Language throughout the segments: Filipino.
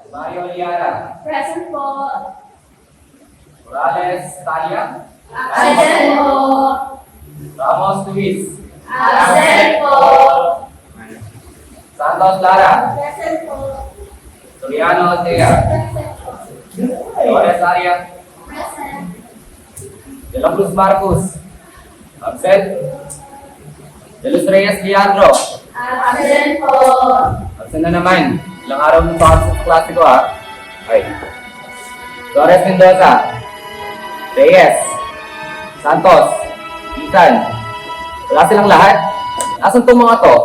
Mario Liara. Present po. Morales Talia. Present po. Ramos Luis. Present po. Santos Lara. Present po. Soriano Altea. Present po. Flores Aria. Present. De la Cruz Marcos. Absent. De los Reyes Leandro. Present po. Absent na naman. Ilang araw mo pa sa klase ko ha. Okay. Flores Mendoza. Reyes. Santos. Ethan. Wala silang lahat. Asan tong mga to?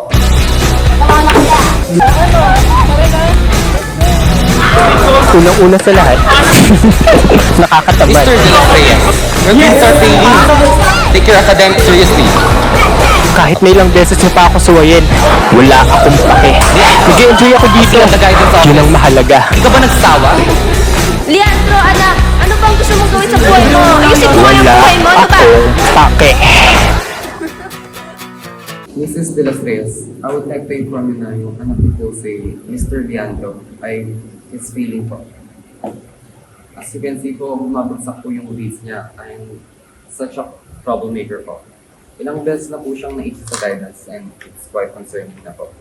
Unang-una sa lahat, nakakatabay. Mr. De La Reyes, your grades are failing. Take your academics seriously. Kahit may ilang beses niyo pa ako suwayin, wala akong pake. Nag-enjoy ako dito. Sila nag-guidance office. Yun ang mahalaga. Di ka ba nagsawa? Leandro, anak, ano bang gusto mong gawin sa buhay mo? Ayusin mo yung Wala buhay mo, ano ba? akong pake. Mrs. De Los Reyes, I would like to inform you na yung anak ko po si Mr. Leandro ay is feeling po. As you can see po, bumabagsak po yung grades niya. I'm such a troublemaker po. Ilang beses na po siyang naisip sa guidance and it's quite concerning na po.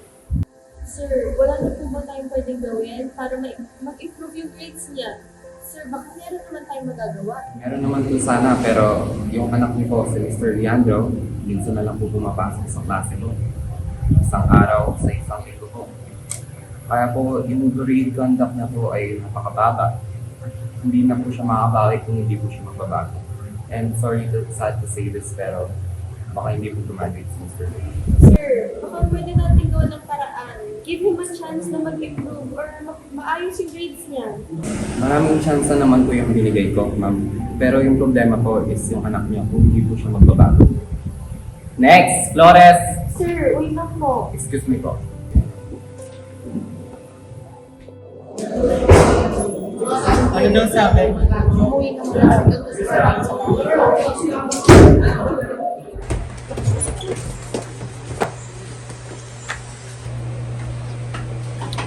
Sir, wala na po ba tayong pwedeng gawin para mag-improve yung grades niya? Sir, baka meron naman tayong magagawa. Meron naman po sana pero yung anak niyo po si Mr. Leandro, minsan na lang po pumapasok sa klase mo. Isang araw sa isang linggo po. Kaya po yung grade conduct na po ay napakababa. Hindi na po siya makabalik kung hindi po siya magbabago. And sorry to sad to say this pero baka hindi po graduate si Mr. Leandro. Sir, baka pwede natin gawa ng paraan. Give him a chance na mag-improve or maayos yung grades niya. Maraming chance naman po yung binigay ko, ma'am. Pero yung problema po is yung anak niya kung hindi po siya magbabago. Next, Flores! Sir, wait lang po. Excuse me po. Ano daw sabi? Umuwi ka muna.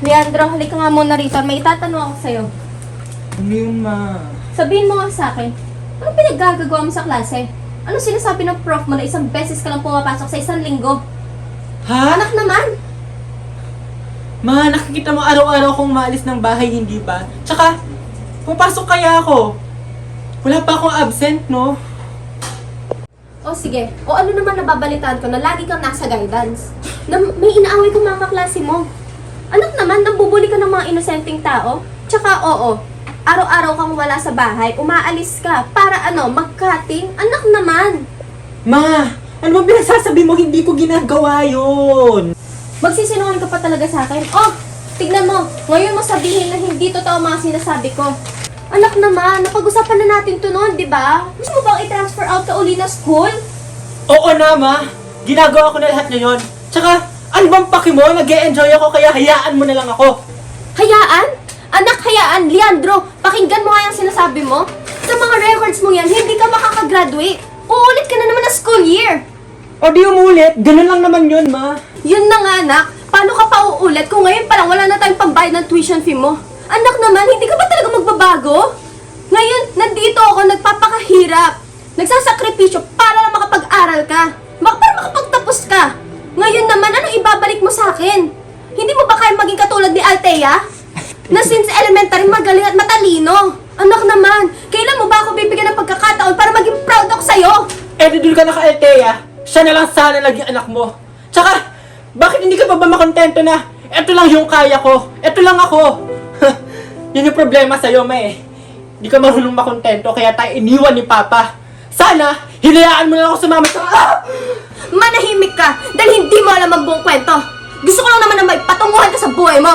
Leandro, halika nga muna rito. May itatanong ako sa'yo. Ano yun, ma? Sabihin mo nga sa akin, ano pinaggagawa mo sa klase? Ano sinasabi ng prof mo na isang beses ka lang pumapasok sa isang linggo? Ha? Anak naman! Ma, nakikita mo araw-araw kong maalis ng bahay, hindi ba? Tsaka, pumapasok kaya ako. Wala pa akong absent, no? O sige, o ano naman nababalitaan ko na lagi kang nasa guidance? Na may inaaway ko mga kaklase mo. Anak naman, nambubuli ka ng mga inosenteng tao? Tsaka oo, araw-araw kang wala sa bahay, umaalis ka para ano, mag-cutting? Anak naman! Ma, ano ba pinagsasabi mo? Hindi ko ginagawa yun. Magsisinungaling ka pa talaga sa akin. Oh, tignan mo, ngayon mo sabihin na hindi totoo mga sinasabi ko. Anak naman, napag-usapan na natin to noon, di ba? Gusto mo bang i-transfer out ka uli na school? Oo na, ma. Ginagawa ko na lahat ngayon. Tsaka, ano bang paki mo? Nag-e-enjoy ako kaya hayaan mo na lang ako. Hayaan? Anak, hayaan. Leandro, pakinggan mo nga yung sinasabi mo. Sa mga records mo yan, hindi ka makakagraduate. Uulit ka na naman na school year. O di umulit, ganun lang naman yun, ma. Yun na nga, anak. Paano ka pa uulit kung ngayon pa lang wala na tayong pambayad ng tuition fee mo? Anak naman, hindi ka ba talaga magbabago? Ngayon, nandito ako, nagpapakahirap. Nagsasakripisyo para lang makapag-aral ka. Para makapagtapos ka. Ngayon naman, anong ibabalik mo sa akin? Hindi mo ba kaya maging katulad ni Althea? Na since elementary, magaling at matalino. Anak naman, kailan mo ba ako bibigyan ng pagkakataon para maging proud ako sa'yo? Eh, dudul ka na ka, Althea. Siya na lang sana naging anak mo. Tsaka, bakit hindi ka pa ba makontento na eto lang yung kaya ko, eto lang ako? Yun yung problema sa'yo, ma eh. Hindi ka marunong makontento, kaya tayo iniwan ni Papa. Sana, hinayaan mo na ako sumama sa... Manahimik ka dahil hindi mo alam ang buong kwento. Gusto ko lang naman na may patunguhan ka sa buhay mo.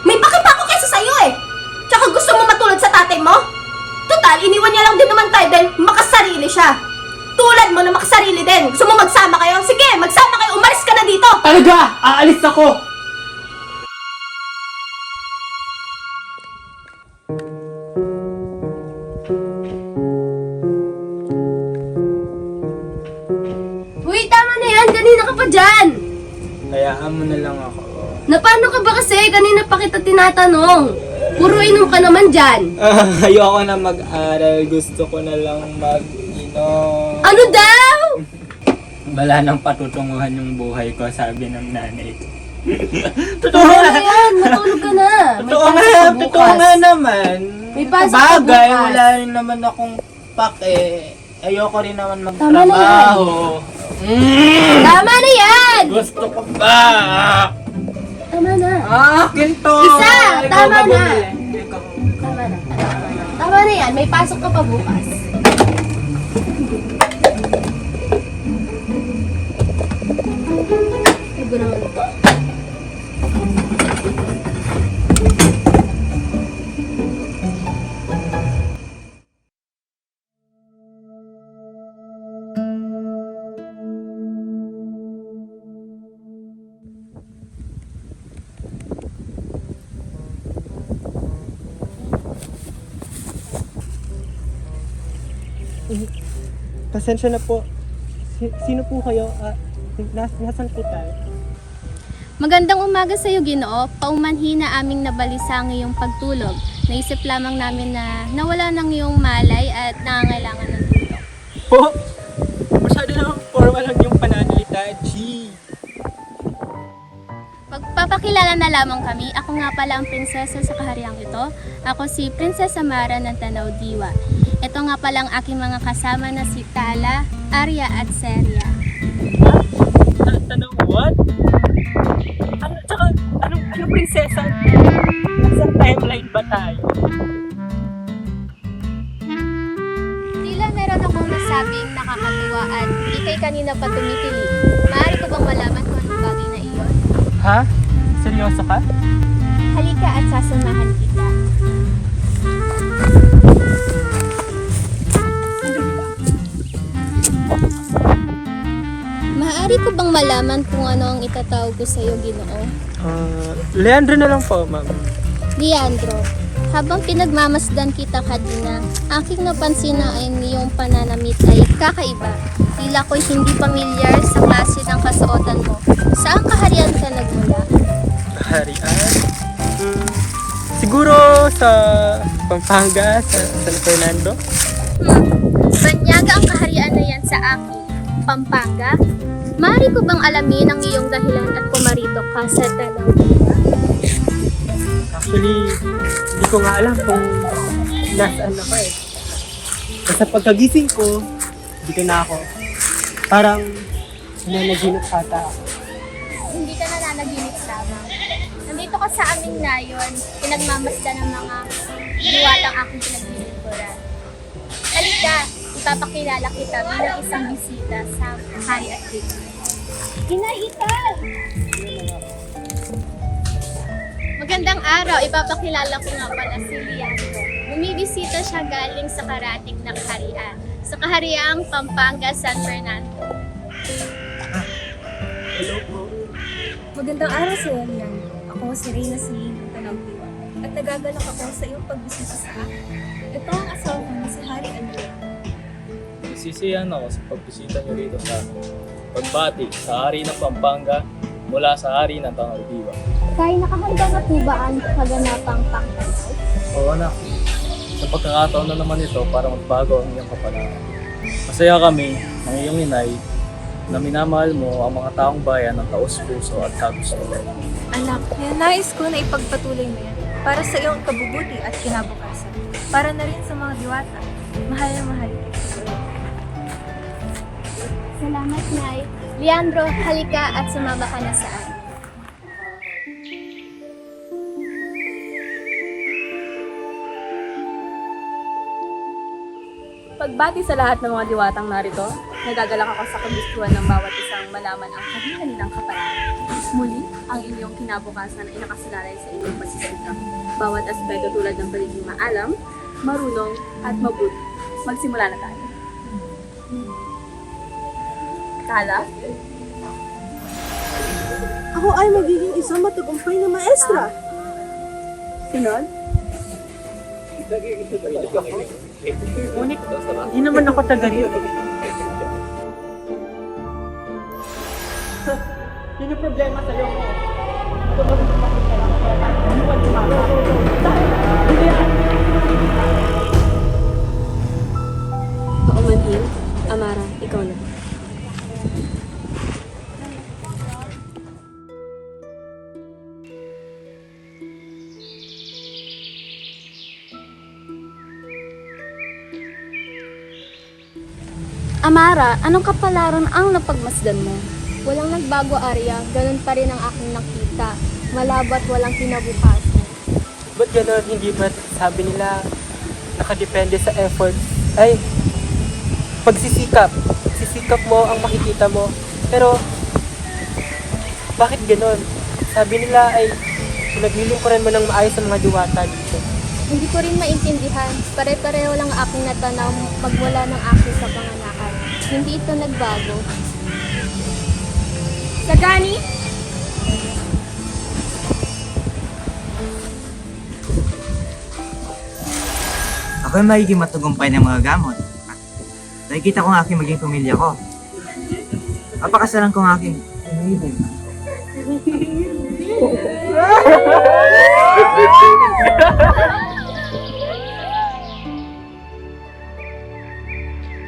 May pakipako kaysa sa'yo eh. Tsaka gusto mo matulad sa tatay mo? Total, iniwan niya lang din naman tayo dahil makasarili siya. Tulad mo na makasarili din. Gusto mo magsama kayo? Sige, magsama kayo. Umalis ka na dito. Talaga, aalis ako. Uy, tama na yan. Kanina ka pa dyan. Hayaan mo na lang ako. Na paano ka ba kasi? Kanina pa kita tinatanong. Puro inom ka naman dyan. Ayoko na mag-aral. Gusto ko na lang mag-inom. Ano daw? Wala nang patutunguhan yung buhay ko, sabi ng nanay ko. Totoo na yan, matulog ka na. May Totoo pasok nga, ka totoo bukas. nga naman. May pasok ka Bagay, bukas. wala rin naman akong pake. Ayoko rin naman Tama na magtrabaho. Tama na yan! Gusto ko ba? Tama na. Akin to! Isa! Ikaw Tama ba na. bumili? Ikaw. Tama na. Tama na yan, may pasok ka pa bukas. Ibo naman ito. Pasensya na po. Sino po kayo? Nasaan po tayo? Magandang umaga sa iyo, Ginoo. Paumanhin na aming nabalisa ang iyong pagtulog. Naisip lamang namin na nawala ng iyong malay at nangangailangan ng tulong. Po? Masyado naman formal lang yung pananalita. Gee! Pagpapakilala na lamang kami, ako nga pala ang prinsesa sa kahariang ito. Ako si Prinsesa Mara ng Tanaw Diwa. Ito nga pala ang aking mga kasama na si Tala, Arya at Seria. Tanong what? Anong prinsesa? Nasa timeline ba tayo? Tila meron akong nasabing nakakatuwa at ikay kanina pa tumitili. Maaari ko bang malaman kung anong bagay na iyon? Ha? Seryoso ka? Halika at sasamahan kita. Maaari ko bang malaman kung ano ang itatawag ko sa iyo, Ginoo? Leandro na lang po, ma'am. Leandro, habang pinagmamasdan kita kanina, aking napansin na ang iyong pananamit ay kakaiba. Tila ko'y hindi pamilyar sa klase ng kasuotan mo. Saan kaharian ka nagmula? Kaharian? Siguro sa Pampanga, sa San Fernando. Banyaga ang kaharian na yan sa akin. Pampanga? Maaari ko bang alamin ang iyong dahilan at pumarito ka sa Tanaw Diwa? Actually, hindi ko nga alam kung nasaan ako eh. Basta pagkagising ko, dito na ako. Parang nananaginip ata ako. Hindi ka nananaginip lamang. Nandito ka sa amin ngayon, pinagmamasdan ng mga diwatang aking pinaglilingkuran. Halika, ipapakilala kita bilang isang bisita sa hari at reyna. Hinahikal! Magandang araw, ipapakilala ko nga pala si Leandro. Bumibisita siya galing sa karatig ng kaharian, sa kahariang Pampanga, San Fernando. Magandang araw sa iyo, Leandro. Ako si Reyna Celine ng Tanaw Diwa at nagagalak ako sa iyong pagbisita sa akin. Ito ang asawa mo si Hari Andrea. Nasisiyahan ako sa pagbisita niyo rito sa amin. Pagbati sa hari ng Pampanga mula sa hari ng Tanaw Diwa. Kaya nakahanda na po ba ang kaganapang pangtanaw? Oo anak, sa pagkakataon na naman ito para magbago ang iyong kapalaran. Masaya kami ng iyong inay na minamahal mo ang mga taong bayan ng taos-puso at kagustuhan. Anak, nais ko na ipagpatuloy mo yan para sa iyong kabubuti at kinabukasan. Para na rin sa mga diwata. Mahal na mahal kita. Salamat, Nay. Leandro, halika at sumama ka na sa amin. Pagbati sa lahat ng mga diwatang narito, nagagalak ako sa kagustuhan ng bawat isang malaman ang kanilang kapalaran. Muli, ang inyong kinabukasan ay nakasalalay sa inyong pagsisalita. Bawat aspeto tulad ng pagiging maalam, marunong, at mabuti. Magsimula na tayo. Tala? Ako ay magiging isang matagumpay na maestra. Sunod? Ngunit, hindi naman ako taga rito. Yun yung problema sa'yo mo. Ito ba gusto makita lang? Kaya tayo, hindi mo Amara, anong kapalaran ang napagmasdan mo? Walang nagbago, Arya. Ganun pa rin ang aking nakita. Malabo at walang kinabukasan. Ba't gano'n? Hindi ba sabi nila nakadepende sa efforts? Ay, pagsisikap. Sisikap mo ang makikita mo. Pero, bakit gano'n? Sabi nila ay pinaglilingkuran mo ng maayos ang mga diwata dito. Hindi ko rin maintindihan. Pare-pareho lang aking natanaw magmula ng aking kapanganakan. Hindi ito nagbago. Sagani? Ako'y magiging matagumpay ng mga gamot. Nakikita ko ang aking maging pamilya ko. Papakasalan ko ang aking umibig.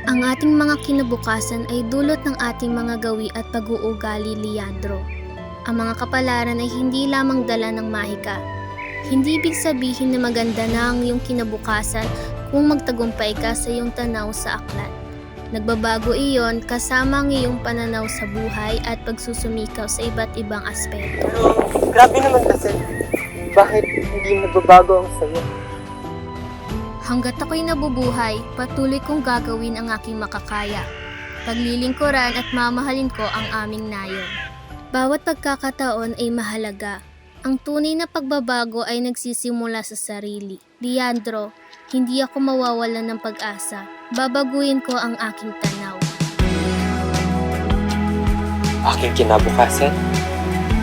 Ang ating mga kinabukasan ay dulot ng ating mga gawi at pag-uugali, Leandro. Ang mga kapalaran ay hindi lamang dala ng mahika. Hindi ibig sabihin na maganda na ang iyong kinabukasan kung magtagumpay ka sa iyong tanaw sa aklat. Nagbabago iyon kasama ang iyong pananaw sa buhay at pagsusumikaw sa iba't ibang aspeto. Pero, grabe naman kasi. Bakit hindi nagbabago ang sayo? Hanggat ako'y nabubuhay, patuloy kong gagawin ang aking makakaya. Paglilingkuran at mamahalin ko ang aming nayon. Bawat pagkakataon ay mahalaga. Ang tunay na pagbabago ay nagsisimula sa sarili. Leandro, hindi ako mawawalan ng pag-asa. Babaguhin ko ang aking tanaw. Aking kinabukasan?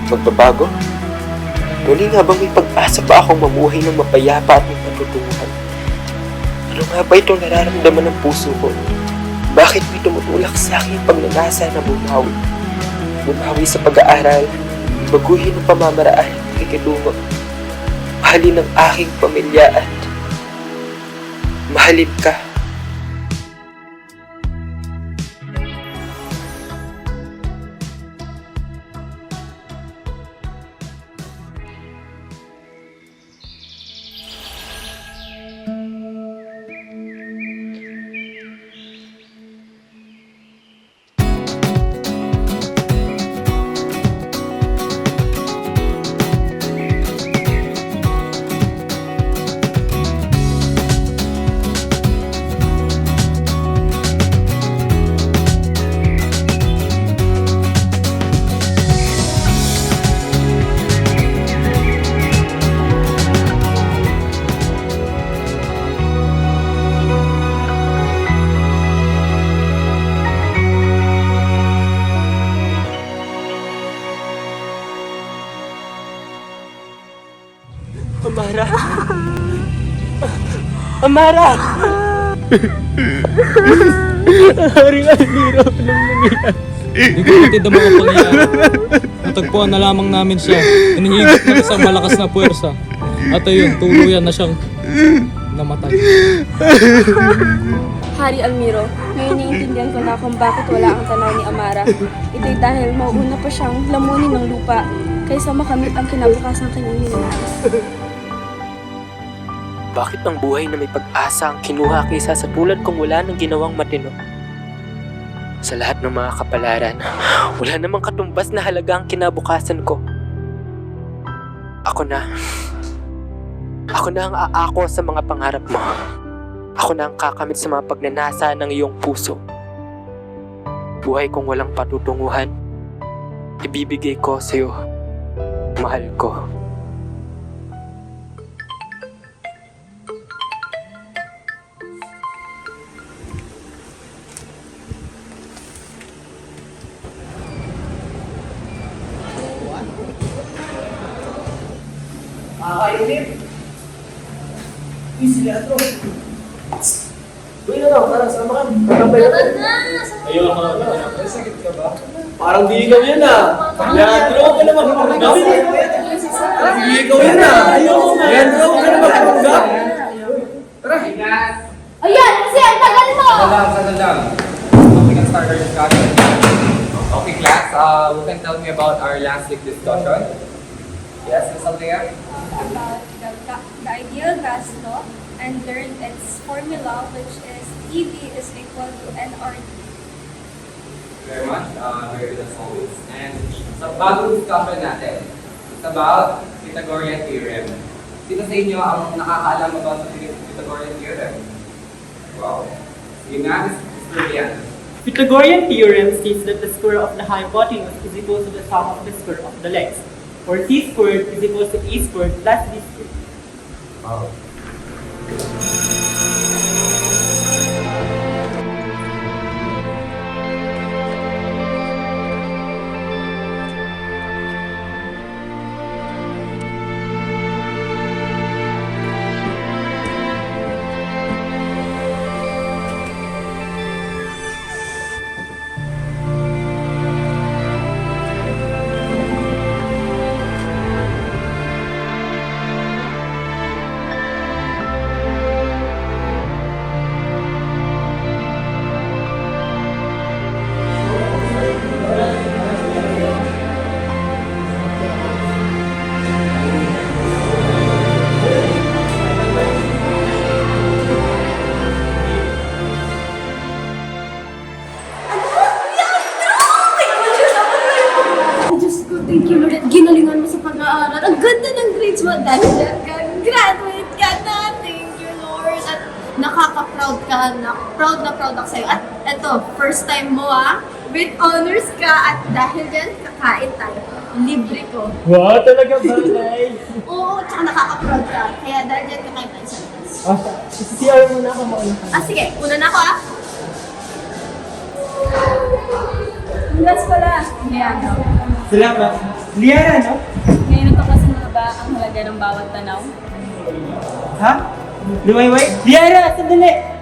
Magbabago? Muli nga bang may pag-asa pa akong mamuhay ng mapayapa at may patutunguhan? Ano nga ba itong nararamdaman ng puso ko? Bakit may tumutulak sa akin ang pagnanasa na bumawi? Bumawi sa pag-aaral, baguhin ang pamamaraan ng pakikitungo, mahalin ang aking pamilya at mahalin ka. Amara! Amara! Haring Almiro, anong nangyayari? Hindi ko batid ang mga pangyayari. Natagpuan na lamang namin siya. Inihigit na isang malakas na puwersa. At ayun, tuluyan na siyang namatay. Hari Almiro, ngayon naiintindihan ko na kung bakit wala ang tanaw ni Amara. Ito'y dahil mauuna pa siyang lamunin ng lupa kaysa makamit ang kinabukasan kanyang hinihintay. Bakit ang buhay na may pag-asa ang kinuha kaysa sa tulad kong wala nang ginawang matino? Sa lahat ng mga kapalaran, wala namang katumbas na halaga ang kinabukasan ko. Ako na ang aako sa mga pangarap mo. Ako na ang kakamit sa mga pagnanasa ng iyong puso. Buhay kong walang patutunguhan, ibibigay ko sa iyo. Mahal ko. Parang di ikaw yan ah! Leandro, ka naman kapanggap! Parang di ikaw yan ah! Leandro, ka naman kapanggap! Ayan, kasi ang tagal mo! Settle down. We can start our discussion. Okay, class. Who can tell me about our last week discussion? Yes, Ms. Althea? About the ideal gas law and learned its formula, which is EV is equal to nRT. very much. Very good as always. And sa bagong discussion natin, it's about Pythagorean theorem. Sino sa inyo ang nakakaalam about sa Pythagorean theorem? Wow. Sige nga, Mr. Lian. Pythagorean theorem states that the square of the hypotenuse is equal to the sum of the square of the legs, or c squared is equal to a squared plus b squared. Wow. Ay, Diyos ko, thank you Lord. At ginalingan mo sa pag-aaral. Ang ganda ng grades mo. Dahil dyan ka, graduate ka na. Thank you Lord. At nakaka-proud ka na. Proud na proud ako sa'yo. At eto, first time mo with honors ka. At dahil dyan, kakain tayo. Libre ko. Wow, talaga ba, Nay? Oo, tsaka nakaka-proud ka. Kaya dahil dyan, kakain tayo sa labas. CR muna ako mauna ka. Sige, una na ako Last pala. Liana, Salamat. Liana, no? ngayon natuklasan mo na ba ang halaga ng bawat tanaw? Ha? Lumayway? Liana, sandali!